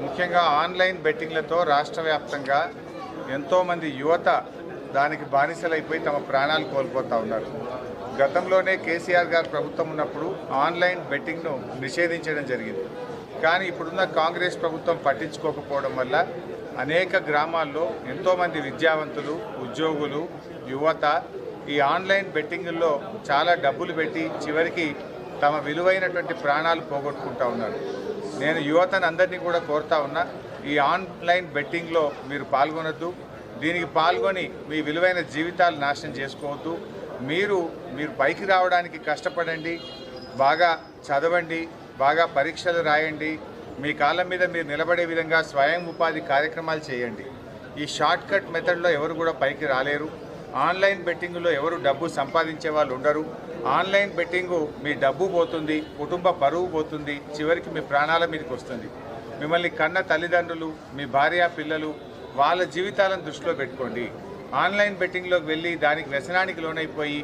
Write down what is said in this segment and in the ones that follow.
ముఖ్యంగా ఆన్లైన్ బెట్టింగ్లతో రాష్ట్ర వ్యాప్తంగా ఎంతోమంది యువత దానికి బానిసలైపోయి తమ ప్రాణాలు కోల్పోతూ ఉన్నారు. గతంలోనే కేసీఆర్ గారు ప్రభుత్వం ఉన్నప్పుడు ఆన్లైన్ బెట్టింగ్ను నిషేధించడం జరిగింది. కానీ ఇప్పుడున్న కాంగ్రెస్ ప్రభుత్వం పట్టించుకోకపోవడం వల్ల అనేక గ్రామాల్లో ఎంతోమంది విద్యావంతులు, ఉద్యోగులు, యువత ఈ ఆన్లైన్ బెట్టింగుల్లో చాలా డబ్బులు పెట్టి చివరికి తమ విలువైనటువంటి ప్రాణాలు పోగొట్టుకుంటూ ఉన్నారు. నేను యువతను అందరినీ కూడా కోరుతా ఉన్నా, ఈ ఆన్లైన్ బెట్టింగ్లో మీరు పాల్గొనొద్దు. దీనికి పాల్గొని మీ విలువైన జీవితాలు నాశనం చేసుకోవద్దు. మీరు పైకి రావడానికి కష్టపడండి, బాగా చదవండి, బాగా పరీక్షలు రాయండి, మీ కాళ్ళ మీద మీరు నిలబడే విధంగా స్వయం ఉపాధి కార్యక్రమాలు చేయండి. ఈ షార్ట్ కట్ మెథడ్లో ఎవరు కూడా పైకి రాలేరు. ఆన్లైన్ బెట్టింగ్లో ఎవరు డబ్బు సంపాదించే వాళ్ళు ఉండరు. ఆన్లైన్ బెట్టింగు మీ డబ్బు పోతుంది, కుటుంబ పరువు పోతుంది, చివరికి మీ ప్రాణాల మీదకి వస్తుంది. మిమ్మల్ని కన్న తల్లిదండ్రులు, మీ భార్య పిల్లలు, వాళ్ళ జీవితాలను దృష్టిలో పెట్టుకోండి. ఆన్లైన్ బెట్టింగ్లోకి వెళ్ళి దానికి వ్యసనానికి లోనైపోయి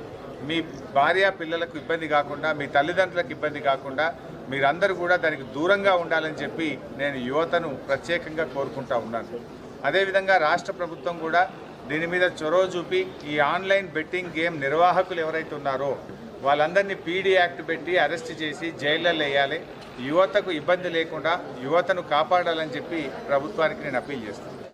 మీ భార్య పిల్లలకు ఇబ్బంది కాకుండా, మీ తల్లిదండ్రులకు ఇబ్బంది కాకుండా మీరందరూ కూడా దానికి దూరంగా ఉండాలని చెప్పి నేను యువతను ప్రత్యేకంగా కోరుకుంటా ఉన్నాను. అదేవిధంగా రాష్ట్ర ప్రభుత్వం కూడా దీని మీద చొరవ చూపి ఈ ఆన్లైన్ బెట్టింగ్ గేమ్ నిర్వాహకులు ఎవరైతే ఉన్నారో వాళ్ళందరినీ పీడీ యాక్ట్ పెట్టి అరెస్ట్ చేసి జైళ్ళల్లో వేయాలి. యువతకు ఇబ్బంది లేకుండా యువతను కాపాడాలని చెప్పి ప్రభుత్వానికి నేను అప్పీల్ చేస్తాను.